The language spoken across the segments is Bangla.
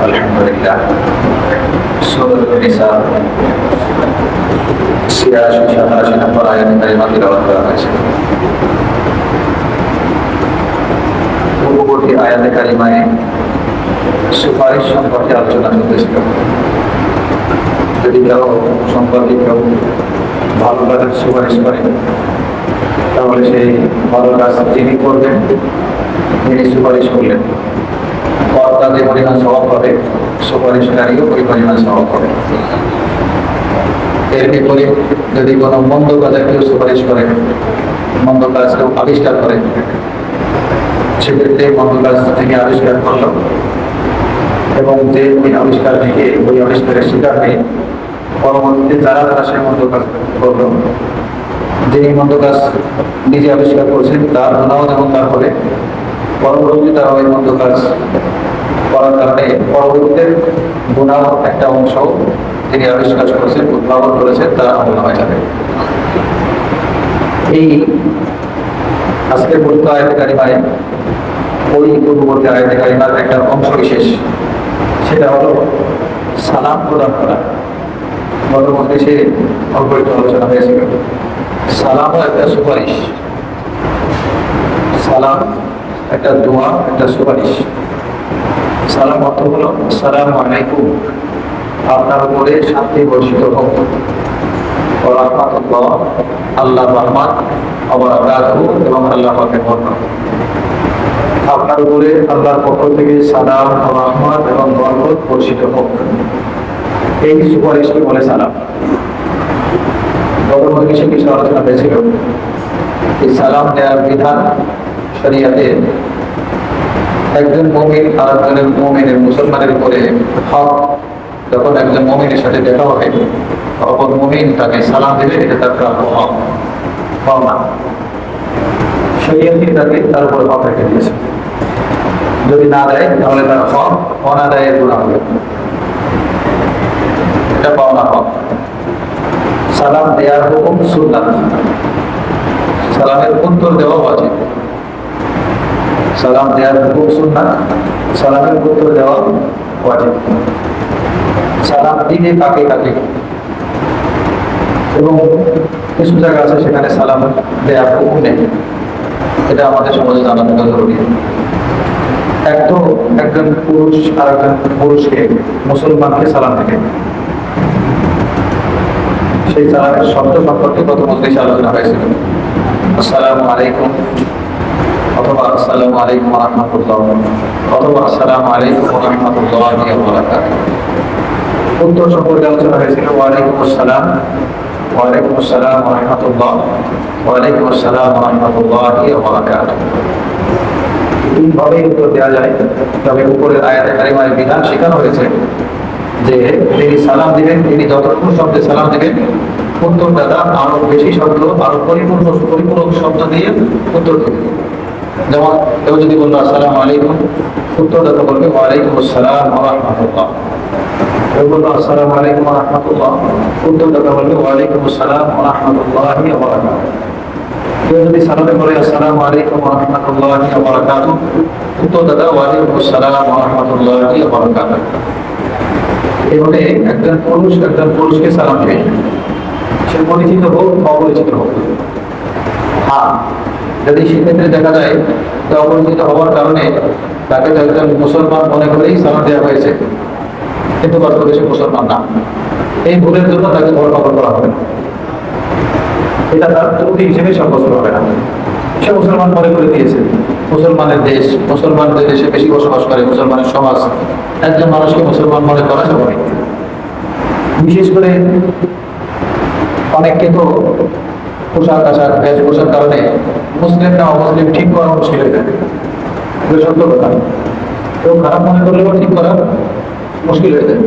আলহামদুলিল্লাহ সূরাতুন নিসা 86-87 নম্বর আয়াতে কারিমা তিলাওয়াত করা হয়েছে। পূর্ববর্তী আয়াতে কারিমায় সুপারিশ সম্পর্কে আলোচনা চলতেছিল। যদি কেউ সম্পর্কে কেউ ভালো কাজের সুপারিশ করে তাহলে সেই ভালো কাজ যিনি করবেন তিনি সুপারিশ করলেন, কর্তা যে পরিমাণ স্বভাব হবে সুপারিশকারীও ওই পরিমাণ স্বভাব হবে। এর বিপরীত যদি কোনো মন্দ কাজে কেউ সুপারিশ করে, মন্দ কাজ কেউ আবিষ্কার করে, সেক্ষেত্রে মন্দ কাজ থেকে আবিষ্কার করলো এবং যে ওই আবিষ্কার থেকে ওই আবিষ্কারের শিকার হয়ে পরবর্তীতে যারা যারা সে মন্দ কাজ করলো, যিনি মন্দ কাজ নিজে আবিষ্কার করছেন তার গুনাহ যেমন তার হবে, পরবর্তীতে তারা ওই মন্দ কাজ করার কারণে পরবর্তীতে গুনাহ একটা অংশ তিনি আবিষ্কার করেছেন, উদ্ভাবন করেছেন, তারা আমল হয়ে যাবে। এই আজকের পূর্ব আয়াতে কারিমায় ওই পূর্ববর্তী আয়াতে কারিমার একটা অংশ বিশেষ, সেটা হলো সালাম প্রদান করা। গত মজলিসে অল্প একটু আলোচনা হয়েছিল। সালামও একটা সুপারিশ, সালাম একটা দোয়া, একটা সুপারিশ। সালাম অর্থ হলো আসসালামু আলাইকুম, আপনার উপরে শান্তি বর্ষিত হোক, ওয়া রাহমাতুল্লাহ, আল্লাহর রহমত, ওয়া বারাকাতুহু, এবং আল্লাহ পাকের বরকত। আপনার উপরে আল্লাহর পক্ষ থেকে সালাম, রহমত এবং বরকত বর্ষিত হোক, এই সুপারিশকে বলে সালাম। গত মজলিসে কিছু আলোচনা হয়েছিল। এই সালাম দেওয়ার বিধান শরিয়াতে একজন মুমিন আরেকজনের মুমিনের মুসলমানের উপরে হক। যখন একজন মুমিনের সাথে দেখা হবে, অপর মুমিন তাকে সালাম দেবে, এটা তার প্রাপ্য হক, পাওনা। শরিয়াতে তাকে তার উপর হক রেখে দিয়েছে। যদি না দেয় তাহলে তার হক অনাদায়ের গুনাহ হবে, এটা পাওনা হক। সালাম দেওয়ার হুকুম সুন্নাত, সালামের উত্তর দেওয়া ওয়াজিব। সালাম দেওয়ার হুকুম সুন্নাত, সালামের উত্তর দেওয়া ওয়াজিব। সালাম দিলে কাকে কাকে, এবং কিছু জায়গা আছে সেখানে সালাম দেওয়ার হুকুম নেই, এটা আমাদের সমাজে জানা থাকা জরুরি। একজন পুরুষ আর একজন পুরুষকে, মুসলমানকে সালাম দেবে, সেই সালামের শব্দ সম্পর্কে গত মজলিসে আলোচনা হয়েছিল। আসসালামু আলাইকুম, অথবা আসসালামু আলাইকুম ওয়া রাহমাতুল্লাহ, অথবা আসসালামু আলাইকুম ওয়া রাহমাতুল্লাহি ওয়া বারাকাতুহু। উত্তর সম্পর্কে আলোচনা হয়েছিল ওয়া আলাইকুম আসসালাম, ওয়া আলাইকুম আসসালাম ওয়া রাহমাতুল্লাহ, ওয়া আলাইকুম আসসালাম ওয়া রাহমাতুল্লাহি ওয়া বারাকাতুহু। তিনভাবে উত্তর দেওয়া যায়। তবে উপরের আয়াতে কারিমায় বিধান শেখানো হয়েছে যে তিনি সালাম দিবেন, তিনি যতটুকু শব্দে সালাম দিবেন, উত্তরদাতা আরো বেশি শব্দ, আরো পরিপূরক শব্দ দিয়ে উত্তর দিবেন। যেমন কেউ যদি বললো আসসালামু আলাইকুম, উত্তরদাতা বলবে ওয়া আলাইকুম আসসালাম ওয়া রাহমাতুল্লাহ। কেউ বললো আসসালামু আলাইকুম ওয়া রাহমাতুল্লাহ, উত্তরদাতা বলবে ওয়া আলাইকুম আসসালাম ওয়া রাহমাতুল্লাহি ওয়া বারাকাতুহু। কেউ যদি সালামে বলে আসসালামু আলাইকুম ওয়া রাহমাতুল্লাহি ওয়া বারাকাতুহু, উত্তরদাতা ওয়া আলাইকুম আসসালাম ওয়া রাহমাতুল্লাহি ওয়া বারাকাতুহু। এভাবে একজন পুরুষকে সালাম দেবে, সে পরিচিত হোক অপরিচিত হোক। হ্যাঁ, যদি সেক্ষেত্রে দেখা যায় যে অপরিচিত হওয়ার কারণে তাকে একজন মুসলমান মনে করেই সালাম দেওয়া হয়েছে, কিন্তু বাস্তবে সে মুসলমান না, এই ভুলের জন্য তাকে ধর্মান্তর করা হবে না, এটা তার ত্রুটি হিসেবে সাব্যস্ত হবে না। সে মুসলমান মনে করে দিয়েছে, মুসলমানের দেশ, মুসলমানদের দেশে বেশি বসবাস করে, মুসলমানের সমাজ, একজন মানুষকে মুসলমান মনে করা স্বাভাবিক। বিশেষ করে অনেককে তো পোশাক আশাক বেশভূষার কারণে মুসলিম না অমুসলিম ঠিক করা মুশকিল হয়ে যায়, সত্য কথা। কেউ খারাপ মনে করলেও ঠিক করা মুশকিল হয়ে যায়।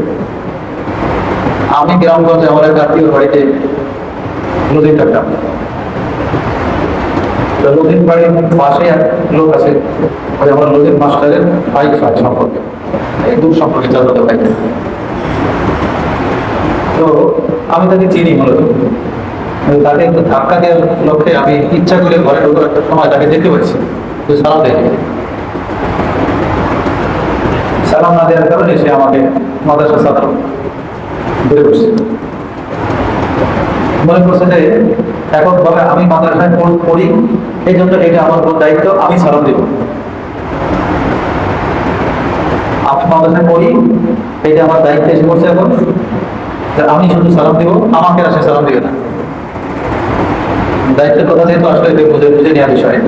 আমি গ্রামগঞ্জে আমার এক আত্মীয় বাড়িতে নদীর থাকতাম, নদীর বাড়ির পাশে এক লোক আছে, ওই আমার নদীর মাস্টারের ভাই সম্পর্কে, এই দূর সম্পর্কে চালাতে ভাই। তো আমি তাকে চিনি মূলত, তাকে একটু ধাক্কা দেওয়ার লক্ষ্যে আমি ইচ্ছা করে ঘরে ঢোকার একটা সময় তাকে যেতে হয়েছে, সালাম দেখে সালাম না দেওয়ার কারণে সে আমাকে মাদ্রাসা ছাত্র ধরে বসছে, মনে করছে যে এককভাবে আমি মাদ্রাসায় পড়ি, এই জন্য এটা আমার উপর দায়িত্ব, আমি সালাম দেব। আমি মাদ্রাসায় পড়ি, এটা আমার দায়িত্ব এসে পড়ছে এখন, আমি শুধু সালাম দিব, আমাকে আসে সালাম দিবে না। দায়িত্বের কথা যেহেতু আসলে বুঝে বুঝে নেওয়া বিষয়,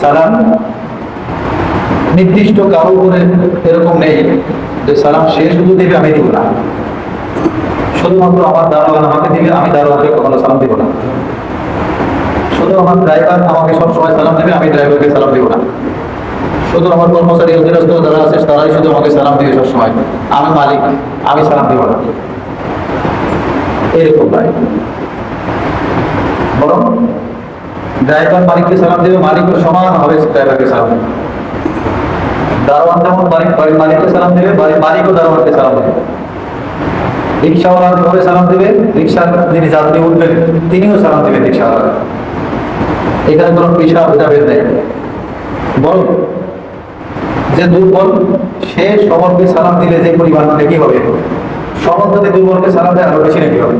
সালাম নির্দিষ্ট কারো উপরে এরকম নেই যে সালাম সে শুধু দিবে আমি দিব না, শুধুমাত্র আমার দারোয়ান আমাকে দিবে, আমি দারোয়ানকে কখনো সালাম দিব না। শুধু আমার ড্রাইভার আমাকে সবসময় সালাম দেবে, আমি ড্রাইভারকে সালাম দিব না। শুধু আমার কর্মচারী অধীনস্থ যারা আছে তারাই শুধু আমাকে সালাম দিবে সবসময়, আমি মালিক, আমি সালাম দিব না, এরকম নয়। বরং ড্রাইভার মালিককে সালাম দেবে, মালিকের সমান হবে ড্রাইভারকে সালাম দেবে। দারোয়ান যেমন বাড়ির মালিককে সালাম দেবে, বাড়ির মালিকও দারোয়ানকে সালাম দেবে। রিক্সাওয়ালা যেভাবে সালাম দেবে, রিক্সার যিনি যাত্রী উঠবেন তিনিও সালাম দেবেন রিক্সাওয়ালা। এখানে কোনো পেশা ভেদাভেদ নেই। বরং যে দুর্বল সে সবলকে সালাম দিলে যে পরিমাণ নেকি হবে, সবল যদি দুর্বলকে সালাম দেয় আরো বেশি নেকি হবে।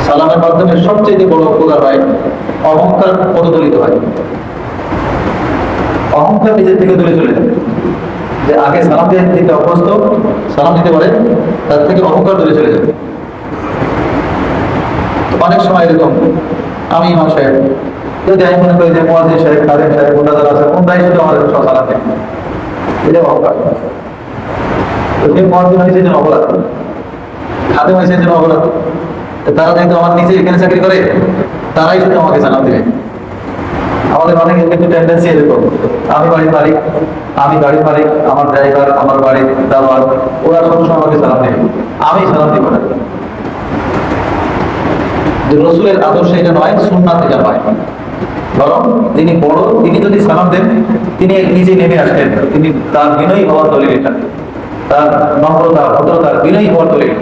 সালামের মাধ্যমে সবচেয়ে বড় উপকার হয়, অহংকার পদদলিত হয়। অহংকার নিজের থেকে দূরে চলে যাবে। যে আগে সালাম দিতে অভ্যস্ত, সালাম দিতে পারে, তার থেকে অহংকার দূরে চলে যাবে। অনেক সময় এরকম আমি ইমাম সাহেব যদি আমি মনে করি যে মুয়াজ্জিন সাহেব, কারিম সাহেব, মুনাজার আছে, কোনটাই শুধু আমাদের সব সালাম দেয়, এটা অহংকার। তো যে মুয়াজ্জিন হয়েছে যেন অপরাধ, খাদেম হয়েছে যেন অপরাধ। তারা যেহেতু আমার নিচে এখানে চাকরি করে, তারাই শুধু আমাকে সালাম দেবে। আমাদের অনেকের কিন্তু টেন্ডেন্সি এরকম, আমি বাড়ির মালিক, আমি গাড়ির মালিক, আমার ড্রাইভার, আমার বাড়ির দারোয়ান, ওরা সবসময় আমাকে সালাম দেবে, আমি সালাম দিব না। রসুলের আদর্শ এটা নয়, সুন্নাত এটা নয়। বরং তিনি বড়, তিনি যদি সালাম দেন তিনি নিজে নেমে আসতেন, তিনি তার বিনয়ী হওয়ার দলিল এটা, তার নম্রতা ভদ্রতার বিনয়ী হওয়ার দলিল।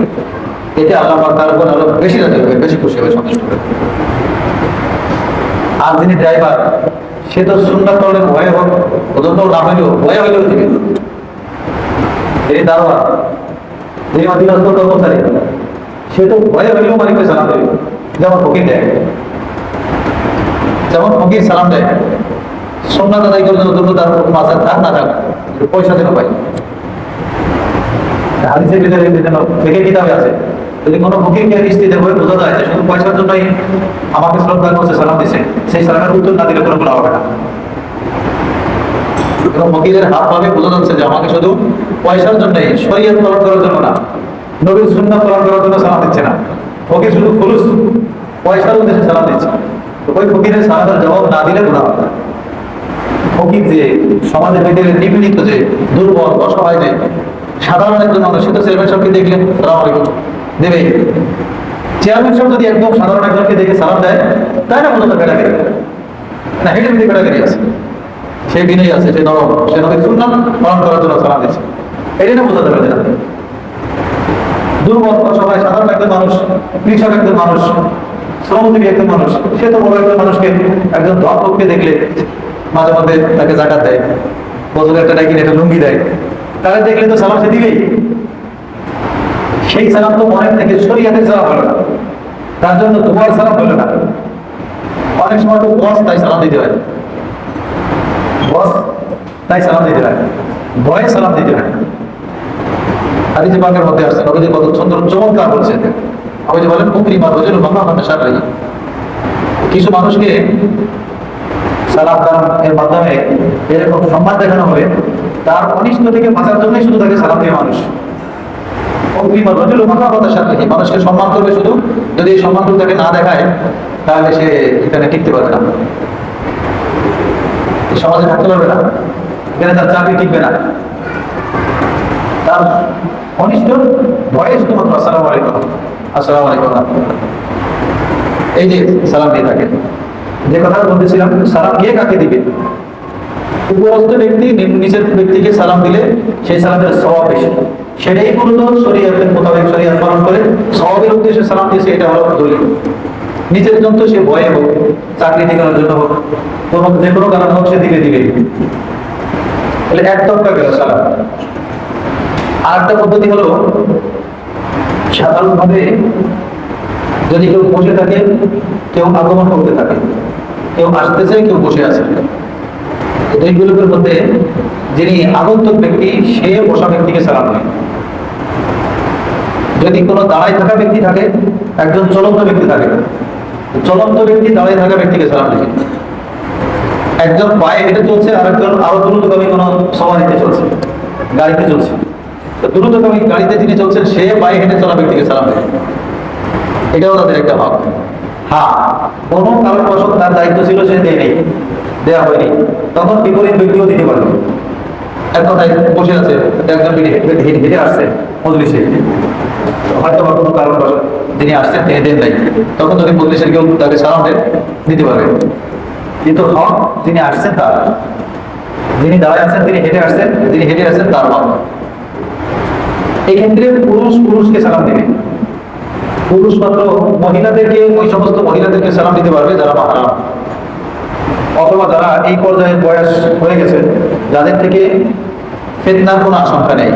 এতে আল্লাহ তার উপর আরো বেশি রাজি হবে, বেশি খুশি হবে, সন্তুষ্ট হবে। আর যিনি ড্রাইভার সে তো সুন্নাত করলে ভয়ে হোক, ওজন না হইলেও ভয়ে হইলেও দিবে। যিনি দারোয়ান, যিনি অধীনস্থ কর্মচারী, সে তো ভয়ে হইলেও মালিককে সালাম দেবে। যেমন ফকির দেয়, যেমন ফকির সালাম দেয় সুন্নাত আদায় করার জন্য, তার মাথায় থাক না থাক পয়সা যেন পাই। হাদিসের ভিতরে যেন ফিকহের কিতাবে আছে, যদি কোনো ফকিরকে দৃষ্টিতে হয়ে বোঝা যায় যে শুধু পয়সার জন্যই আমাকে শ্রদ্ধা করছে, সালাম দিচ্ছে, সেই সালামের উত্তর না দিলে কোনো গুনাহ হবে না। ফকিরের হাত ভাবে বোঝা যাচ্ছে যে আমাকে শুধু পয়সার জন্যই, শরীয়ত পালন করার জন্য না, নবীর সুন্নাত পালন করার জন্য সালাম দিচ্ছে না। ফকির শুধু খুলুস পয়সার উদ্দেশ্যে সালাম দিচ্ছে, ওই ফকিরের সালামের জবাব না দিলে গুনাহ হবে। ফকির যে সমাজের ভিতরে নিপীড়িত, যে দুর্বল অসহায়, যে সাধারণ একজন মানুষ, সে তো চেয়ারম্যান সাহেবকে দেখলে সালাম আলাইকুম দেবেই। চেয়ারম্যান সাহেব যদি একদম সাধারণ একজনকে দেখে সালাম দেয়, তাই না মূলত ক্যাটাগরি না, হেঁটে মিটে ক্যাটাগরি আছে, সে বিনয়ী আছে, সে নরম, সে নবীর সুন্নাত পালন করার জন্য সালাম দিচ্ছে, এটা না বোঝাতে পারে না। দুর্বল অসহায় সাধারণ একজন মানুষ, কৃষক একজন মানুষ, শ্রমজীবী একজন মানুষ, সে তো বড় একজন মানুষকে, একজন ধর্মকে দেখলে মাঝে মধ্যে তাকে জাকাত দেয়, বছরে একটা ডাকি একটা লুঙ্গি দেয়, তারা দেখলে তো সালাম সে দিবেই। সেই সালাম তো মনের থেকে শরীয়তের সালাম হলো না, তার জন্য দুবার সালাম হলো না। অনেক সময় তো বস তাই সালাম দিতে হয়, বস তাই সালাম দিতে হয়, ভয়ে সালাম দিতে হয়। হাদিসে পাকের মধ্যে আসছে, নবীজি কত সুন্দর চমৎকার বলছেন। নবীজি বলেন মুকরিমা রাজুল মাকামান শারঈ, কিছু মানুষকে সালাম এর মাধ্যমে এরকম সম্মান দেখানো হবে, তার অনিষ্ট থেকে বাঁচার জন্যই শুধু তাকে সালাম দিয়ে মানুষ। মুকরিমা রাজুল মাকামান শারঈ, মানুষকে সম্মান করবে শুধু, যদি এই সম্মানটুকু তাকে না দেখায় তাহলে সে এখানে টিকতে পারবে না, সমাজে থাকতে পারবে না, এখানে তার চাকরি টিকবে না। তার অনিষ্ট ভয়ে শুধুমাত্র আসসালামু আলাইকুম, আসসালামু আলাইকুম, এই যে সালাম দিয়ে থাকে। যে কথা বলতেছিলাম, সালাম দিয়ে কাকে দিবে? উপরস্থ ব্যক্তি নিচের ব্যক্তিকে সালাম দিলে সেই সালামের সওয়াব বেশি, সেটাই মূলত শরীয়তের মোতাবেক শরীয়ত পালন করে সওয়াবের উদ্দেশ্যে সালাম দিয়েছে, এটা হলো দলিল। নিচের জন তো সে ভয়ে হোক, চাকরি টিকানোর জন্য হোক, যে কোনো কারণ হোক, সে দিবে। তাহলে এক তরকা গেল সালাম। আর একটা পদ্ধতি হলো সাধারণভাবে যদি কেউ বসে থাকে, কেউ আগমন করতে থাকে, কেউ আসতেছে, কেউ বসে আছে, এই গ্রুপের মধ্যে যিনি আগন্তুক ব্যক্তি সে বসা ব্যক্তিকে সালাম দেয়। যদি কোনো দাঁড়ায় থাকা ব্যক্তি থাকে, একজন চলন্ত ব্যক্তি থাকে, চলন্ত ব্যক্তি দাঁড়িয়ে থাকা ব্যক্তিকে সালাম দেবে। একজন পায়ে হেঁটে চলছে আর একজন আরো দ্রুতগামী কোনো সওয়ারিতে চলছে, গাড়িতে চলছে, তো দ্রুতগামী গাড়িতে যিনি চলছেন সে পায়ে হেঁটে চলা ব্যক্তিকে সালাম দেবে। এটাও তাদের একটা ভাব। হ্যাঁ, কোনো কারণবশত তার দায়িত্ব ছিল সে দেয় নেই, দেওয়া হয়নি, তখন বিপরীত ব্যক্তিও দিতে পারবে। এক কথায় বসে আছে, একজন হেঁটে আসছে মজলিসে, হয়তো বা কোনো কারণবশত যিনি আসছেন তিনি দেন নাই, তখন যদি মজলিসের কেউ তাকে সালাম দেন দিতে পারবে। কিন্তু হক যিনি আসছেন তার, যিনি দাঁড়ায় আছেন, তিনি হেঁটে আসছেন, যিনি হেঁটে আসছেন তার হক। এই ক্ষেত্রে পুরুষ পুরুষকে সালাম দেবে, পুরুষ মাত্র মহিলাদেরকে, ওই সমস্ত মহিলাদেরকে সালাম দিতে পারবে যারা মাহরাম, অথবা যারা এই পর্যায়ের বয়স হয়ে গেছে, যাদের থেকে ফিতনার কোনো আশঙ্কা নেই,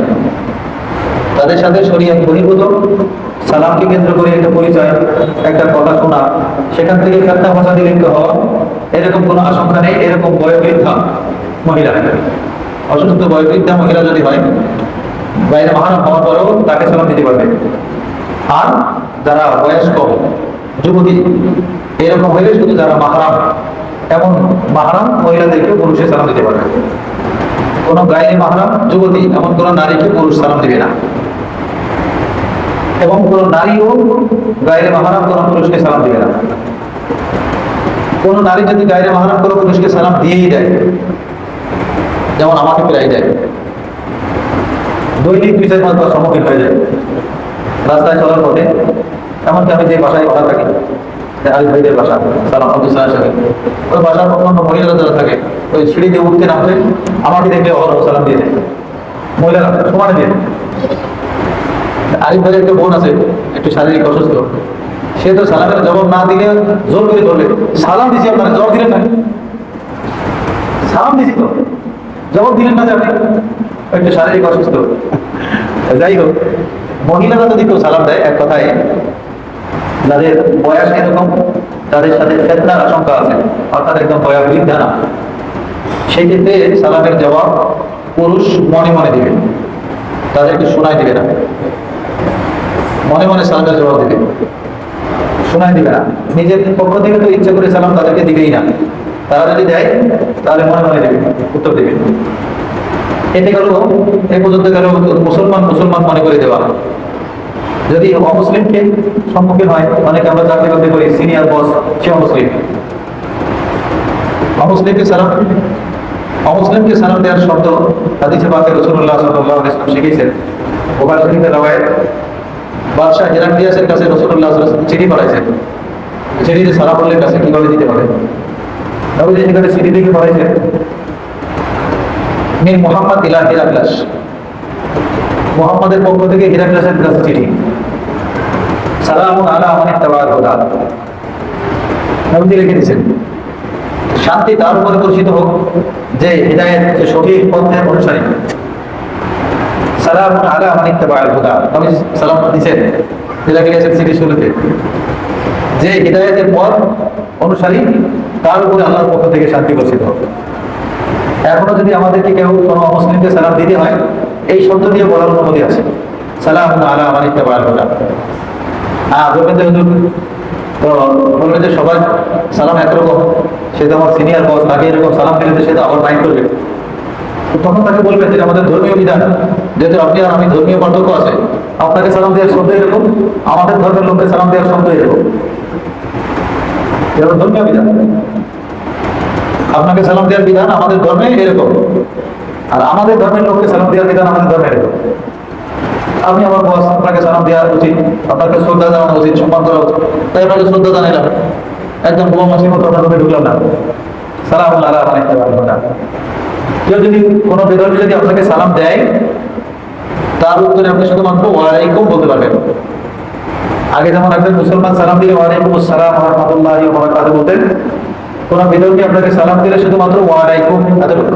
তাদের সাথে শরীয়ত বহির্ভূত সালামকে কেন্দ্র করে একটা পরিচয়, একটা কথা শোনা, সেখান থেকে ফিতনা ফাসাদে লিপ্ত হওয়া, এরকম কোনো আশঙ্কা নেই। এরকম বয়োবৃদ্ধা মহিলা, অসুস্থ বয়োবৃদ্ধা মহিলা যদি হয়, বাইরে মাহরাম হওয়ার পরেও তাকে সালাম দিতে পারবে। আর যারা বয়স্ক যুবতী এরকম হইলে শুধু যারা মাহরাম, এমন মাহরাম মহিলাদেরকে পুরুষে সালাম দিতে পারবে। কোন গায়ে মাহরাম যুবতী এমন কোন নারীকে পুরুষ সালাম দিবে না, এবং কোন নারীও গায়ে মাহরাম কোন পুরুষকে সালাম দিবে না। কোন নারী যদি গায়ে মাহরাম কোন পুরুষকে সালাম দিয়েই দেয়, যেমন আমাকে প্রায় দেয়, দৈনিক 2-4 বার সম্মুখীন হয়ে যায় রাস্তায় চলার পথে। এমনকি আমি যে বাসায় ভাড়া থাকি, আলী ভাইদের বাসা, সালাম আব্দুল সালাম সাহেব, ওই বাসার অন্যান্য মহিলারা যারা থাকে, ওই সিঁড়ি দিয়ে উঠতে নামতে আমাকে দেখলে অহরহ সালাম দিয়ে দেয়, মহিলারা সমানে দিয়ে। আরিফ ভাইয়ের একটা বোন আছে, একটু শারীরিক অসুস্থ, সে তো সালামের জবাব না দিলে জোর করে ধরবে, সালাম দিছি আপনারা জবাব দিলেন না, সালাম দিছি তো জবাব দিলেন না যে আপনি, একটু শারীরিক অসুস্থ। যাই হোক, মহিলারা যদি কেউ সালাম দেয়, এক কথায় যাদের বয়স এরকম, তাদের সাথে ফিতনার আশঙ্কা আছে, অর্থাৎ একদম বয়োবৃদ্ধা না, সেই ক্ষেত্রে সালামের জবাব পুরুষ মনে মনে দিবে, তাদেরকে শোনায় দিবে না, মনে মনে সালামের জবাব দিবে, শোনায় দিবে না। নিজের পক্ষ থেকে তো ইচ্ছা করে সালাম তাদেরকে দিবেই না, তারা যদি দেয় তাহলে মনে মনে দেবে, উত্তর দেবে। এতে গেল, এ পর্যন্ত গেল মুসলমান মুসলমান মনে করে দেওয়া। যদি অমুসলিমকে সম্মুখীন হয়, অনেকে আমরা চাকরি করতে করি, সিনিয়র বস সে অমুসলিম, অমুসলিমকে সালাম দেওয়ার শব্দ হাদিসে পাকে রাসূলুল্লাহ সাল্লাল্লাহু আলাইহি ওয়াসাল্লাম শিখিয়েছেন। বুখারী শরীফের রওয়ায়াত, বাদশা হিরাক্লিয়াসের কাছে রাসূলুল্লাহ সাল্লাল্লাহু আলাইহি ওয়াসাল্লাম চিঠি পাঠাইছেন, চিঠিতে সালামুল্লাহর কাছে কিভাবে দিতে হবে, নবীজি সেখানে চিঠি লিখে পাঠাইছেন, মিন মুহাম্মদ ইলা হিরাক্লাস, মুহাম্মাদের পক্ষ থেকে হিরাক্লাসের কাছে চিঠি, সালামুন আলা মান ইত্তাবা'আল হুদা, নবীজি লিখে দিয়েছেন, শান্তি তার উপরে বর্ষিত হোক যে হিদায়াত, যে সঠিক পথের অনুসারী। সালামুন আলা মান ইত্তাবা'আল হুদা, নবীজি সালাম দিয়েছেন হিরাক্লাসের চিঠি শুরুতে, যে হিদায়াতের পথ অনুসারী তার উপরে আল্লাহর পক্ষ থেকে শান্তি বর্ষিত হোক। এখনো যদি আমাদেরকে কেউ কোনো মুসলিমকে সালাম দিতে হয়, এই শব্দ দিয়ে বলার অনুমতি আছে, সালামুন আলা মান ইত্তাবা'আল হুদা। বলবেন যে হুজুর, তো বলবেন যে সবাই সালাম একরকম, সে তো আমার সিনিয়র বস, তাকে এরকম সালাম দিলে সে তো আবার মাইন্ড করবে। তখন তাকে বলবেন যে আমাদের ধর্মীয় বিধান, যেহেতু আপনি আর আমি ধর্মীয় পার্থক্য আছে, আপনাকে সালাম দেওয়ার শব্দ এরকম, আমাদের ধর্মের লোককে সালাম দেওয়ার শব্দ এরকম, ধর্মীয় বিধান। আপনাকে সালাম দেওয়ার বিধান আমাদের ধর্মে এরকম, আর আমাদের ধর্মের লোককে সালাম দেওয়ার বিধান আমাদের ধর্মে এরকম। আপনি আমার বস, আপনাকে সালাম দেওয়া উচিত, আপনাকে শ্রদ্ধা জানানো উচিত, সম্মান করা উচিত, তাই আপনাকে শ্রদ্ধা জানাইলাম, একদম বোমা মাসির মতো আপনার রুমে ঢুকলাম না, সালামুন আলা মান ইত্তাবা'আল হুদা। কেউ যদি কোনো বেদর্মী যদি আপনাকে সালাম দেয়, তার উত্তরে আপনি শুধুমাত্র ওয়ালাইকুম বলতে পারবেন। আগে যেমন একজন মুসলমান সালাম দিলে ওয়ালাইকুম আসসালাম ওয়া রাহমাতুল্লাহি ওয়া বারাকাতুহু বলতেন, কোন বেদর্মী আপনাকে সালাম দিলে শুধুমাত্র ওয়ালাইকুম এতটুকু।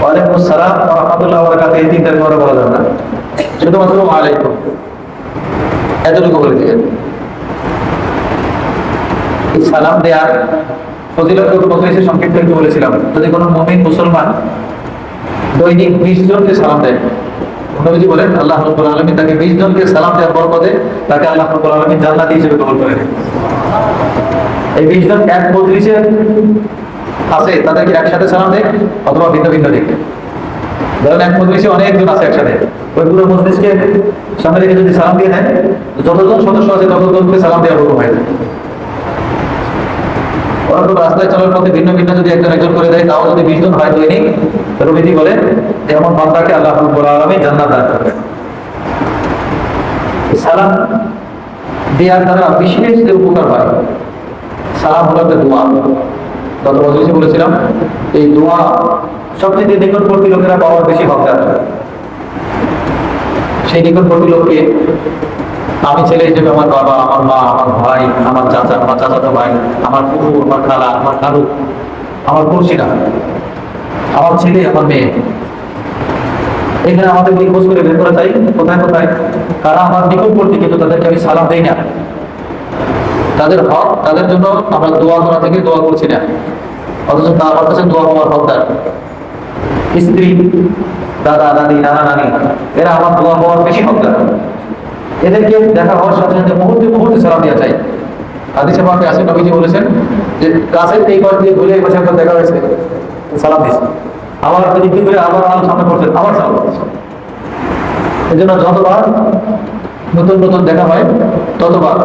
ওয়ালাইকুম আসসালাম ওয়া রাহমাতুল্লাহি ওয়া বারাকাতুহু, এই তিনটা বড় বলা যাবে না, শুধুমাত্র ওয়ালাইকুম এতটুকু বলে দিবেন। এই সালাম দেওয়ার ফজিলত মজলিসে সংক্ষিপ্ত একটু বলেছিলাম। যদি কোনো মুমিন মুসলমান দৈনিক 20 জনকে সালাম দেয়, নবীজি বলেন আল্লাহ রাব্বুল আলামিন তাকে 20 জনকে সালাম দেওয়ার বরকতে তাকে আল্লাহ রাব্বুল আলামিন জান্নাতি হিসেবে কবুল করে নেন। এই 20 জন এক মজলিসে আছে, তাদেরকে একসাথে সালাম দেয় অথবা ভিন্ন ভিন্ন দিক। ধরেন এক মজলিসে অনেকজন আছে একসাথে, ওই পুরো মজলিসকে সামনে রেখে যদি সালাম দিয়ে দেন, যতজন সদস্য আছে ততজনকে সালাম দেওয়ার হুকুম হয়ে যায়। ওরা তো রাস্তায় চলার পথে ভিন্ন ভিন্ন যদি একজন একজন করে দেয়, তাও যদি 20 জন হয় দৈনিক, নবীজি বলেন যে এমন বান্দাকে আল্লাহ রাব্বুল আলামিন জান্নাত দান করবেন। সালাম দেওয়ার দ্বারা বিশেষ যে উপকার হয়, সালাম হলো একটা দোয়া। গত মজলিসে বলেছিলাম এই দোয়া সবচেয়ে নিকটবর্তী লোকেরা পাওয়ার বেশি হকদার। সেই নিকটবর্তী লোককে আমি ছেলে হিসেবে আমার বাবা, আমার মা, আমার ভাই, আমার চাচা, আমার চাচাতো ভাই, আমার ফুফু, আমার খালা, আমার নানু, আমার পড়শিরা, আমার ছেলে, আমার মেয়ে, এখানে আমাদের খোঁজ করে বের করা চাই কোথায় কোথায় কারা আমার নিকটবর্তী কিন্তু তাদেরকে আমি সালাম দেই না। তাদের হক, তাদের জন্য আমরা দোয়া করা থেকে দোয়া করছি না, অথচ আমার কাছে দোয়া হওয়ার হকদার। স্ত্রী, দাদা দাদি, নানা নানি, এরা আমার দোয়া হওয়ার বেশি হকদার। এদেরকে দেখা হওয়ার সাথে সাথে মুহূর্তে মুহূর্তে সালাম দেওয়া চাই। হাদিসে পাকে আছে, নবীজি বলেছেন যে গাছের এই পাশ দিয়ে ঘুরে এই পাশে একবার দেখা হয়েছে, সালাম দিয়েছে, আবার যদি কি করে আবার আমার সামনে পড়ছেন, আবার সালাম দিয়েছে। এই জন্য যতবার নতুন নতুন দেখা হয়, ততবার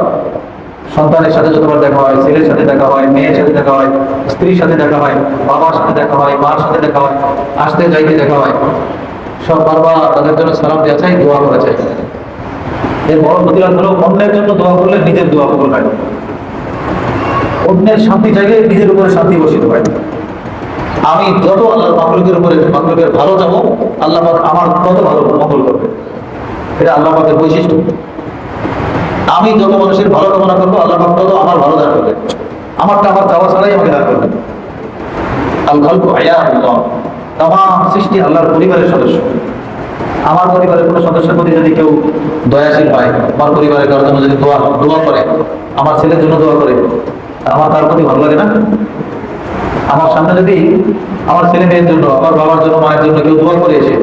সন্তানের সাথে যতবার দেখা হয়, ছেলের সাথে দেখা হয়, মেয়ের সাথে দেখা হয়, স্ত্রীর সাথে দেখা হয়, বাবার সাথে দেখা হয়, মার সাথে দেখা হয়, আসতে যাইতে দেখা হয়, সব বারবার তাদের জন্য সালাম দেওয়া চাই, দোয়া করা চাই। এর বড় প্রতিবাদ হলো অন্যের জন্য দোয়া করলে নিজের দোয়া কবুল হয়। অন্যের শান্তি চাইলে নিজের উপরে শান্তি বসিত হয়। আমি যত আল্লাহর মাখলুকের উপরে মাখলুকের ভালো যাবো, আল্লাহ পাক আমার তত ভালো মঙ্গল করবে। এটা আল্লাহ পাকের বৈশিষ্ট্য। আমি যত মানুষের ভালো কামনা করবো, আল্লাহ পাক তত আমার ভালো দান করবে। আমারটা আমার চাওয়া ছাড়াই আমাকে দান করবে। আল খালকু হায়াতুল্লাহ, তামাম সৃষ্টি আল্লাহর পরিবারের সদস্য। আমার পরিবারের কোনো সদস্যের প্রতি যদি কেউ দয়াশীল হয়, আমার পরিবারের কারোর জন্য যদি দোয়া করে, আমার ছেলের জন্য দোয়া করে, আমার তার প্রতি ভালো লাগে না? আমার সামনে যদি আমার ছেলে মেয়ের জন্য, আমার বাবার জন্য, মায়ের জন্য কেউ দোয়া করে এসে,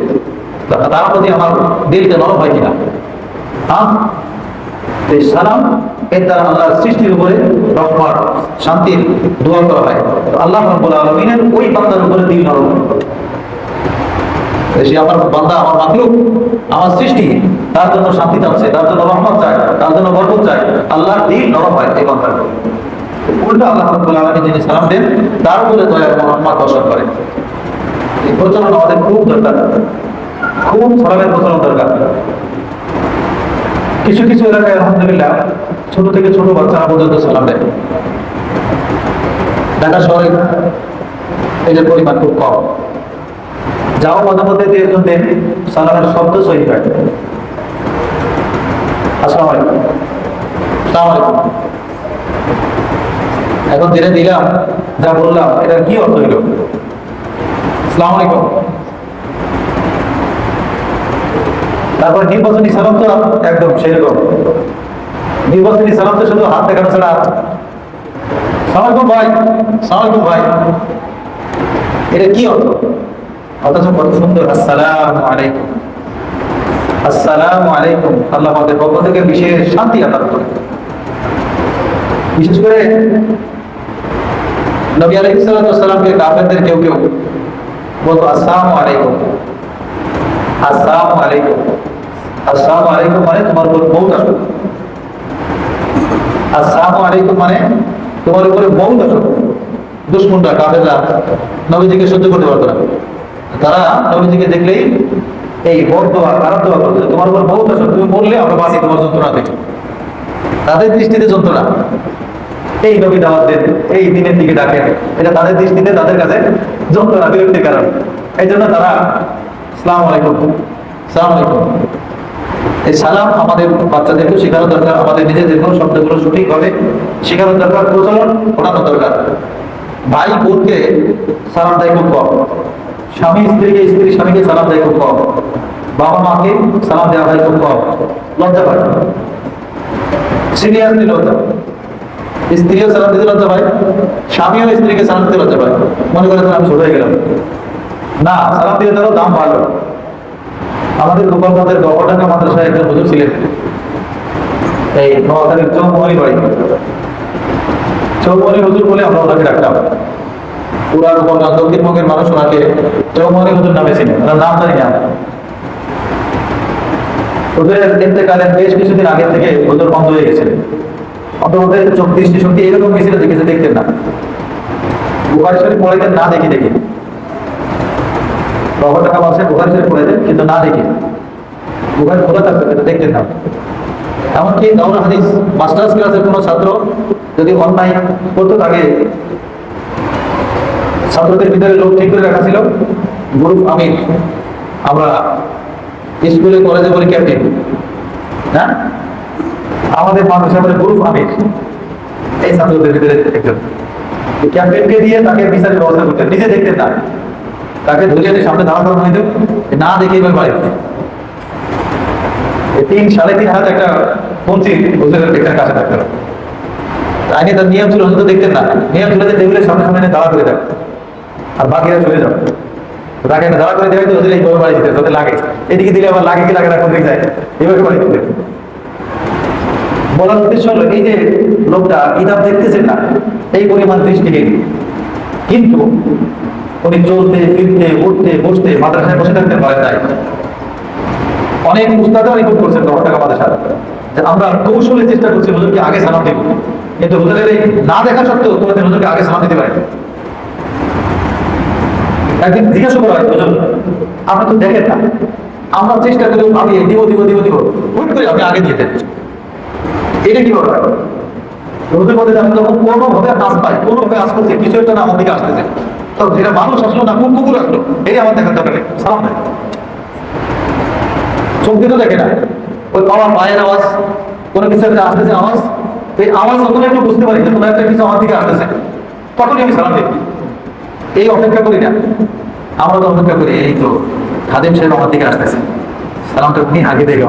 তার প্রতি আমার দিলটা নরম হয় কিনা? হ্যাঁ, এই সালাম এর দ্বারা আল্লাহর সৃষ্টির উপরে রহমত, শান্তির দোয়া করা হয়। আল্লাহ রাব্বুল আলামিনের ওই বান্দার উপরে দিল নরম। সে আমার বান্দা, আমার মাখলুক, আমার সৃষ্টি, তার জন্য শান্তি চাচ্ছে, তার জন্য রহমত চায়, তার জন্য বরকত চায়, আল্লাহর দিল নরম হয় এই বান্দার। উল্টো আল্লাহ রাব্বুল আলামিন যিনি সালাম দেন, তার উপরে দয়া এবং রহমত বর্ষণ করে। এই প্রচলন আমাদের খুব দরকার, খুব সালামের প্রচলন দরকার। কিছু কিছু এলাকায় আলহামদুলিল্লাহ ছোট থেকে ছোট বাচ্চারা পর্যন্ত সালাম দেয়। ঢাকা শহরে এদের পরিমাণ খুব কম। যাও মাঝে মধ্যে একজন দেন, সালামের শব্দ সহি হয়। আসসালামু আলাইকুম, আসসালামু আলাইকুম। এখন ধীরে দিলাম, যা বললাম এটার কি অর্থ হইল? আসসালামু আলাইকুম। তারপর নির্বাচনী সালাম তো একদম সেরকম। নির্বাচনী সালাম তো শুধু হাত দেখানো ছাড়া, সালামালাইকুম ভাই, সালামালাইকুম ভাই, এটা কি অর্থ? অথচ কত সুন্দর আসসালামু আলাইকুম, আসসালামু আলাইকুম। আল্লাহ আমাদের পক্ষ থেকে বিশেষ শান্তি আদান করে। বিশেষ করে নবী আলাইহিস সালামকে কাফেরদের কেউ কেউ বলতো আসসালামু আলাইকুম, আসসালামু আলাইকুম। আসসালামু আলাইকুম মানে তোমার উপর মউত আসুক। আসসালামু আলাইকুম মানে তোমার উপরে মউত আসুক। দুশমনরা, কাফেররা নবীজিকে সহ্য করতে পারতো না। তারা নবীজিকে দেখলেই এই বদ দোয়া, খারাপ দোয়া করতো, তোমার উপর মউত আসুক, তুমি বললে আমরা বাঁচি তোমার যন্ত্রণা থেকে। তাদের দৃষ্টিতে যন্ত্রণা। এই নবী দাওয়াত দেন, এই দিনের দিকে ডাকেন, এটা তাদের দৃষ্টিতে, তাদের কাছে যন্ত্রণা, বিরক্তির কারণ। এই জন্য তারা আসসালামু আলাইকুম, আসসালামু আলাইকুম। এই সালাম আমাদের বাচ্চাদেরকেও শেখানো দরকার, আমাদের নিজেদেরকেও শব্দগুলো সঠিকভাবে শেখানো দরকার, প্রচলন ঘটানো দরকার। ভাই বোনকে সালাম দেয় খুব কম, স্বামী স্ত্রীকে, স্ত্রী স্বামীকে সালাম দেয় খুব কম, বাবা মাকে সালাম দেওয়া হয় খুব কম, লজ্জা পায়, সিরিয়াসলি লজ্জা। স্ত্রীও সালাম দিতে লজ্জা পায়, স্বামীও স্ত্রীকে সালাম দিতে লজ্জা পায়, মনে করে আমি ছোট হয়ে গেলাম। না, সালাম দিয়ে তারও দাম ভালো। আমাদের গোপালগঞ্জের গভর্নর মাদ্রাসায় একজন হুজুর ছিলেন, এই নোয়াখালীর চৌমনি বাড়ি, চৌমনি হুজুর বলে আমরা ওনাকে ডাকতাম। পুরা গোপালগঞ্জ দক্ষিণবঙ্গের মানুষ ওনাকে চৌমনি হুজুর নামে ছিলেন, ওনার নাম জানি না। হুজুরের ইন্তেকালের বেশ কিছুদিন আগে থেকে হুজুর বন্ধ হয়ে গেছিলেন, অন্তত চোখ দৃষ্টি শক্তি এরকম গেছিল যে কিছু দেখতেন না, বুখারী শরীফ পড়াইতেন না দেখি দেখি, বাবার টাকা মাসে বুখারী শরীফ পড়াইতেন কিন্তু না দেখি, বুখারী খোলা থাকতো কিন্তু দেখতেন না। এমনকি দাউরা হাদিস মাস্টার্স ক্লাসের কোনো ছাত্র যদি অন্যায় করতে থাকে, ছাত্রদের ভিতরে লোক ঠিক করে রাখা ছিল গ্রুপ আমির, আমরা স্কুলে কলেজে বলি ক্যাপ্টেন, না আমাদের মানুষ আমাদের গ্রুপ আমির, এই ছাত্রদের ভিতরে একজন ক্যাপ্টেনকে দিয়ে তাকে বিচারের ব্যবস্থা করতেন, নিজে দেখতেন না, তাকে ধরিয়ে সামনে দাঁড়া করানো হইত, না দেখে এবার বাড়ি 3-3.5 হাত একটা পঞ্চি এখানে কাছে থাকতে হবে। আইনে তার নিয়ম ছিল, হয়তো দেখতেন না, নিয়ম ছিল যে টেবিলের সামনে সামনে দাঁড়া করে দেয় আর বাকিরা চলে যাবে, তাকে দাঁড়া করে দেওয়া হয়তো ওদের এইভাবে বাড়ি দিতে যাতে লাগে, এদিকে দিলে আবার লাগে কি লাগে না কোন দিকে যায়, এইভাবে বাড়ি দিতে। বলার উদ্দেশ্য হলো এই যে লোকটা কিতাব দেখতেছেন না এই পরিমাণ দৃষ্টিহীন, কিন্তু উনি চলতে ফিরতে উঠতে বসতে মাদ্রাসায় বসে থাকতে পারেন নাই। অনেক উস্তাদও রিপোর্ট করছেন তখন টাকা মাদ্রাসায় যে আমরা কৌশলে চেষ্টা করছি হুজুরকে আগে সালাম দেব, কিন্তু হুজুরের এই না দেখা সত্ত্বেও তোমাদের হুজুরকে আগে সালাম দিতে পারে। একদিন জিজ্ঞাসা করা হয়, হুজুর আপনি তো দেখেন না, আমরা চেষ্টা করি আমি দিব দিব দিব দিব হুট করে আপনি আগে দিয়ে দেন, এটা কি বলা হয়? হুজুর মধ্যে আমি যখন কোনোভাবে আস পাই, কোনোভাবে আস করছে কিছু একটা না আমার দিকে আসতেছে, তো যেটা মানুষ আসলো না কোন কুকুর আসলো এই আমার দেখার দরকার নেই, সালাম দেয়। চোখ দিয়ে তো দেখে না, ওই আমার পায়ের আওয়াজ, কোনো কিছু একটা আসতেছে আওয়াজ, এই আওয়াজ যখন একটু বুঝতে পারি যে কোনো একটা কিছু আমার দিকে আসতেছে, তখনই আমি সালাম দিই। এই অপেক্ষা করি না, আমরা তো অপেক্ষা করি এই তো খাদেম সাহেব আমার দিকে আসতেছে, সালামটা উনি আগে দেখে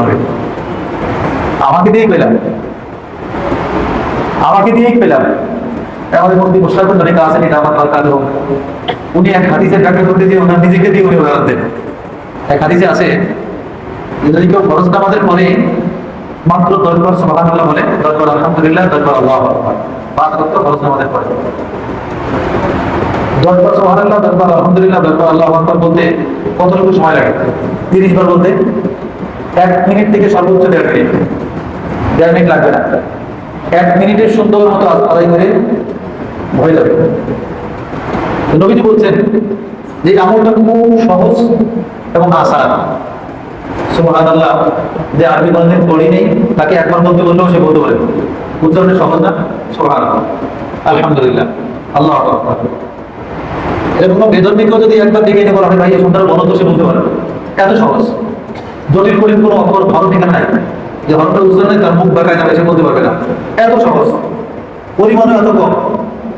আমাকে দিয়েই পেলাম, আমাকে দিয়েই পেলাম। আমাদের মধ্যে মোশারফুল নবী কাসেমি দামাত বারকাতুহু উনি এক হাদিসের ব্যাখ্যা করতে গিয়ে ওনার নিজেকে দিয়ে উনি উদাহরণ দেন। এক হাদিসে আছে যদি কেউ ফরজ নামাজের পরে মাত্র 10 বার সুবহানাল্লাহ বলে, 10 বার আলহামদুলিল্লাহ, 10 বার আল্লাহু আকবার, 5 ওয়াক্ত ফরজ নামাজের পরে 10 বার সুবহানাল্লাহ, 10 বার আলহামদুলিল্লাহ, 10 বার আল্লাহু আকবার বলতে কতটুকু সময় লাগে? 30 বার বলতে 1 মিনিট থেকে সর্বোচ্চ 1.5 মিনিট, 1.5 মিনিট লাগবে না। 1 মিনিটের সুন্দর মতো আদায় করে হয়ে যাবে। নবীজি বলছেন যে আমলটা খুব সহজ এবং আসান। সুবহানাল্লাহ যে আরবি কোনদিন পড়ি নেই তাকে একবার বলতে বললেও সে বলতে পারে, উচ্চারণে সহজ না? সুবহানাল্লাহ, আলহামদুলিল্লাহ, আল্লাহু আকবার। এরকম বেদর্মিকও যদি একবার দেখে নিতে বলা হয় ভাই এই সুন্দর বলো তো সে বলতে পারে, এত সহজ। জটিল করে কোনো অক্ষর ভালো এখানে নাই যে হরফটা উচ্চারণে তার মুখ বাঁকা যাবে সে বলতে পারবে না, এত সহজ, পরিমাণও এত কম।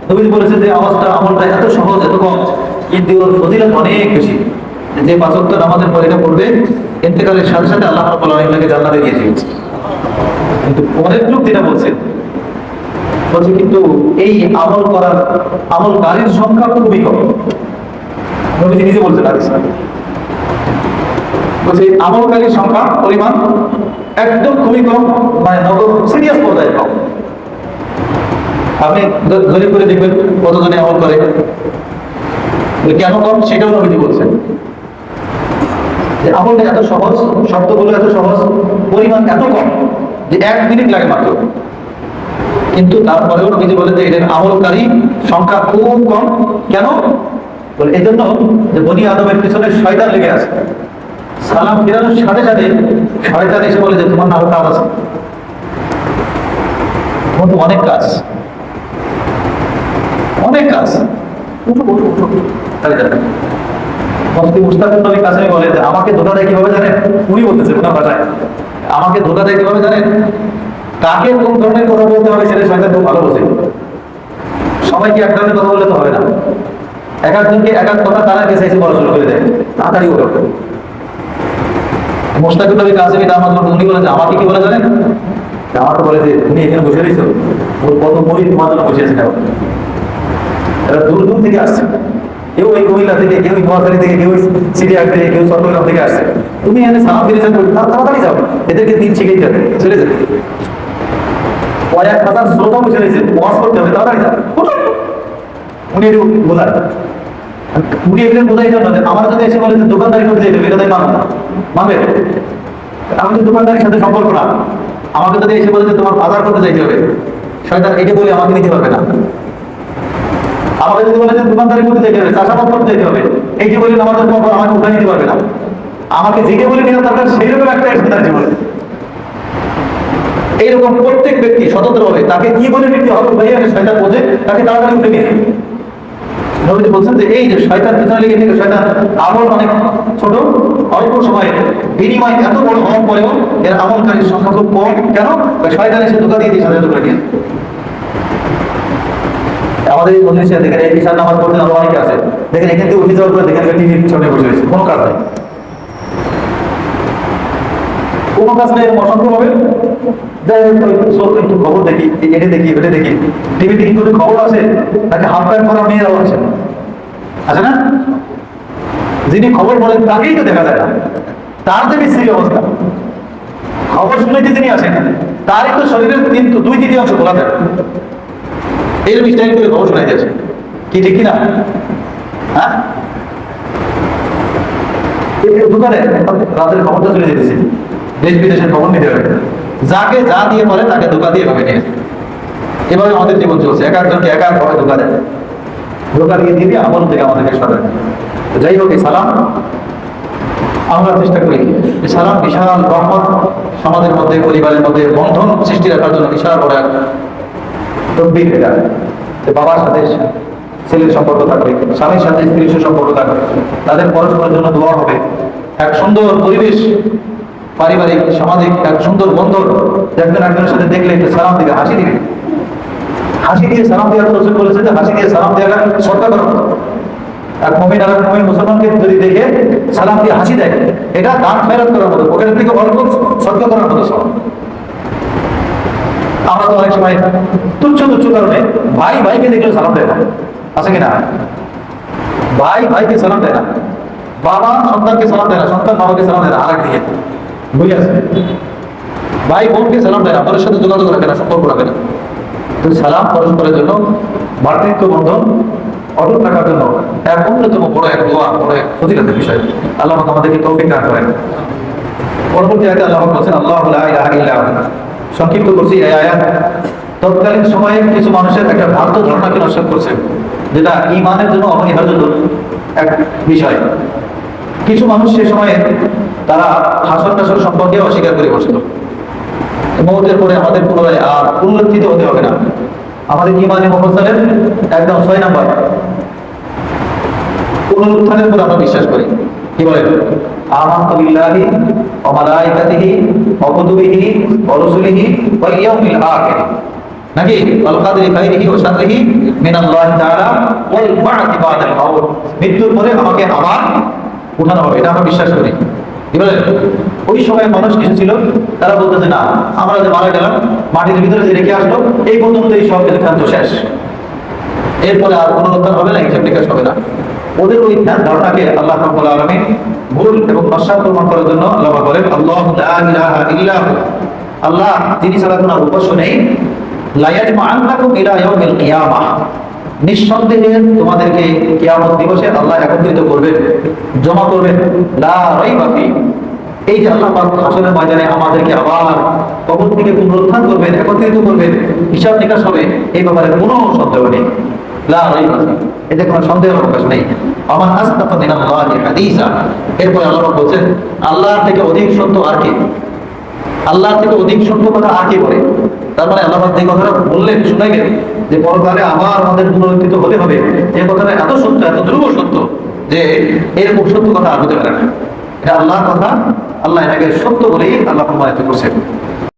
নবীজি বলেছেন যে আওয়াজটা আমলটা এত সহজ এত কম, কিন্তু ওর ফজিলত অনেক বেশি। যে 5 ওয়াক্ত নামাজের পরে এটা পড়বে ইন্তেকালের সাথে সাথে আল্লাহ রাব্বুল আলামিন তাকে জান্নাতে দিয়ে দিবেন। কিন্তু পরের লোক যেটা বলছে কিন্তু এই আমল করার আমলকারীর সংখ্যা খুবই কম। নবীজি নিজে বলছেন হাদিসে বলছে আমলকারীর সংখ্যা পরিমাণ একদম খুবই কম, মানে সিরিয়াস পর্যায়ে কম। আপনি জরিপ করে দেখবেন কতজনে আমল করে, কেন কম সেটাও নবীজি বলছেন যে আমলটা এত সহজ, শব্দগুলো এত সহজ, পরিমাণ এত কম যে 1 মিনিট লাগে মাত্র, কিন্তু তারপরেও নবীজি বলেন যে এদের আমলকারী সংখ্যা খুব কম। কেন বলে? এই জন্য যে বনি আদমের পিছনে শয়তান লেগে আছে, সালাম ফেরানোর সাথে সাথে শয়তান এসে বলে যে তোমার না আরো কাজ আছে, তোমার তো অনেক কাজ, অনেক কাজ, উঠো উঠো উঠো, তাই যাবে। মুফতি মুশতাকুর নবী কাসেমি বলে যে আমাকে ধোঁকা দেয় কিভাবে জানেন? উনি বলতেছে ওনার ভাষায়, আমাকে ধোঁকা দেয় কিভাবে জানেন? কাকে কোন ধরনের কথা বলতে হবে সেটা শয়তান খুব ভালো বোঝে। সবাইকে এক ধরনের কথা বললে তো হবে না, এক একজনকে এক এক কথা তারা চাইছে বলা শুরু করে দেয়, তাড়াতাড়ি ওঠো। মোস্তাকিব নবী কাসেমি দামাত উনি বলেন যে আমাকে কি বলে জানেন, আমাকে বলে যে তুমি এখানে বসে রয়েছো, ওর কত মরিদ তোমার জন্য বসে আছে। এরা দূর দূর থেকে আসছে, কেউ ওই কুমিল্লা থেকে, কেউ নোয়াখালী থেকে, কেউ সিরিয়াক থেকে, কেউ চট্টগ্রাম থেকে আসছে। তুমি এখানে সালাম ফিরেছেন, তাড়াতাড়ি যাও, এদেরকে দিন শিখে যাবে, চলে যাবে। কয়েক হাজার শ্রোতা বসে রয়েছে, ওয়াজ করতে হবে, তাড়াতাড়ি যাও। উনি একটু বোঝায়, উনি এগুলো বোঝাই জন্য যে আমার যদি এসে বলে যে দোকানদারি করতে যেতে হবে, এটা তাই মানবে। আমি তো দোকানদারির সাথে সম্পর্ক না। আমাকে যদি এসে বলে যে তোমার বাজার করতে যাইতে হবে, শয়তান এটা বলে আমাকে নিতে পারবে না। আমাকে যদি বলে যে দোকানদারি করতে যেতে হবে, চাষাবাদ করতে যেতে হবে, এই যে বলে আমাদের আমাকে উঠে নিতে পারবে না। আমাকে যেটা বলে নেওয়া দরকার সেইরকম একটা তার জীবনে। এইরকম প্রত্যেক ব্যক্তি স্বতন্ত্র হবে, তাকে কি বলে নিতে হবে ভাইয়া শয়তান বোঝে, তাকে তাড়াতাড়ি উঠে নিয়ে। নবীজি বলছেন যে এই যে শয়তান পিছনে লেগে থেকে শয়তান আমল অনেক ছোট, অল্প সময়ে বিনিময় এত বড় হওয়ার পরেও এর আমলকারীর সংখ্যা খুব কম। কেন? শয়তান এসে ধোঁকা দিয়ে দিয়ে সাজাতে করে নিয়ে। আমাদের এই মজলিসে দেখেন এই ঈশার নামাজ পড়তে আরো অনেকে আছে, দেখেন এখান থেকে উঠে যাওয়ার পরে দেখেন টিভির পিছনে বসে রয়েছে, কোনো কাজ নাই, কোনো কাজ নেই, অসংখ্য ভাবে যাই হোক একটু খবর দেখি, এটা দেখি ওটা দেখি, টিভি দেখি করে খবর আসে, তাকে হাফ প্যান্ট করা মেয়েরাও আছে, আছে না? যিনি খবর বলেন তাকেই তো দেখা যায় না, তার যে বিশ্রী অবস্থা। খবর শুনেতে যিনি আসেন তারই তো শরীরের কিন্তু 2/3 খোলা থাকে, এইরকম স্টাইল করে খবর শোনাই যাচ্ছে, কি ঠিক কিনা? হ্যাঁ, দোকানে রাতের খবরটা চলে যেতেছে, দেশ বিদেশের খবর নিতে হবে, যাকে যা দিয়ে পরে তাকে ধোকা দিয়ে ভাবে নিয়ে। এভাবে আমাদের জীবন চলছে, এক একজনকে এক এক ভাবে ধোকা দেয়, ধোকা দিয়ে দিয়ে আমল থেকে আমাদেরকে সরায়। যাই হোক, এই সালাম আমরা চেষ্টা করি, এই সালাম বিশাল রহমত সমাজের মধ্যে, পরিবারের মধ্যে বন্ধন সৃষ্টি রাখার জন্য বিশাল বড় এক তদবির। এটা বাবার সাথে ছেলের সম্পর্ক থাকবে, স্বামীর সাথে স্ত্রীর সুসম্পর্ক থাকবে, তাদের পরস্পরের জন্য দোয়া হবে, এক সুন্দর পরিবেশ, পারিবারিক সামাজিক এক সুন্দর বন্ধন। একজন একজনের সাথে দেখলে একটু সালাম দিবে, হাসি দিবে, হাসি দিয়ে সালাম দেওয়ার রসুল বলেছে যে হাসি দিয়ে সালাম দেওয়া সরকার করার মতো। এক মুমিন আর এক মুমিন মুসলমানকে যদি দেখে সালাম দিয়ে হাসি দেয়, এটা দান খয়রাত করার মতো, পকেটের থেকে অল্প সরকার করার মতো সব। আমরা তো অনেক সময় তুচ্ছ তুচ্ছ কারণে ভাই ভাইকে দেখলে সালাম দেয় না, আছে কিনা? ভাই ভাইকে সালাম দেয় না, বাবা সন্তানকে সালাম দেয় না, সন্তান বাবাকে সালাম দেয় না, আরেক দিকে বুঝে আছে। ভাই বোনকে সালাম দেয় না, ওদের সাথে যোগাযোগ রাখে না, সম্পর্ক রাখে না। তো সালাম পরস্পরের জন্য ভাতৃত্ব বন্ধন অটুট রাখার জন্য এক অন্যতম বড় এক দোয়া, বড় এক ফজিলতের বিষয়। আল্লাহ আমাদেরকে তৌফিক দান করেন। পরবর্তী আয়াতে আল্লাহ বলেছেন আল্লাহু লা ইলাহা ইল্লা হু। সংক্ষিপ্ত করছি এই আয়াত তৎকালীন সময়ে কিছু মানুষের একটা ভ্রান্ত ধারণাকে নষ্ট করছে, যেটা ঈমানের জন্য অপরিহার্য এক বিষয়। কিছু মানুষ সে সময়ে তারা হাসর টাসর সম্পর্কে অস্বীকার করে বসল। মওতের পরে আমাদের পুনরায় আর পুনরুত্থিত হতে হবে না। আমাদের ঈমানে মুফাসসালের একদম 6 নাম্বার পুনরুত্থানের উপর আমরা বিশ্বাস করি। কি বলেন? আমানতু বিল্লাহি ওয়া মালাইকাতিহি ওয়া কুতুবিহি ওয়া রুসুলিহি ওয়াল ইয়াউমিল আখির, নাকি ওয়াল কাদরি খাইরিহি ওয়া শাররিহি মিনাল্লাহি তাআলা ওয়াল বা'থি বা'দাল মাউত, মৃত্যুর পরে আমাকে আবার উঠানো হবে, এটা আমরা বিশ্বাস করি। কি বলেন? ওই সময় মানুষ কিছু ছিল, তারা বলতো যে না, আমরা যে মারা গেলাম মাটির ভিতরে যে রেখে আসলো এই পর্যন্ত এই সব সিদ্ধান্ত শেষ, এরপরে আর পুনরুত্থান হবে না, হিসাব নিকাশ হবে না। ওদের ওই ধ্যান ধারণাকে আল্লাহ রাব্বুল আলামিন ভুল এবং নস্যাৎ প্রমাণ করার জন্য আল্লাহ বলেন আল্লাহু লা ইলাহা ইল্লা হু, আল্লাহ যিনি ছাড়া কোনো উপাস্য নেই, লা ইয়াজমা'আন্নাকুম ইলা ইয়াউমিল কিয়ামাহ, নিঃসন্দেহে তোমাদেরকে কিয়ামত দিবসে আল্লাহ একত্রিত করবেন, জমা করবেন। লা রাইবা ফি, এই যে আল্লাহ পাক হাসরের ময়দানে আমাদেরকে আবার কবর থেকে পুনরুত্থান করবেন, একত্রিত করবেন, হিসাব নিকাশ হবে, এই ব্যাপারে কোনো সন্দেহ নেই। লা রাইবা ফি, এতে কোনো সন্দেহের অবকাশ নেই। আমান আসতাকা মিনাল্লাহি হাদিসা, এরপর আল্লাহ বলছেন আল্লাহর থেকে অধিক সত্য আর কে? আল্লাহর থেকে অধিক সত্য কথা আর কে বলে? তার মানে আল্লাহ যে কথাটা বললেন, শুনাইলেন যে পরকালে আবার আমাদের পুনরুত্থিত হতে হবে, এই কথাটা এত সত্য, এত ধ্রুব সত্য যে এরকম সত্য কথা আর হতে পারে না। এটা আল্লাহর কথা, আল্লাহ এটাকে সত্য বলেই আল্লাহ প্রমাণিত করছেন।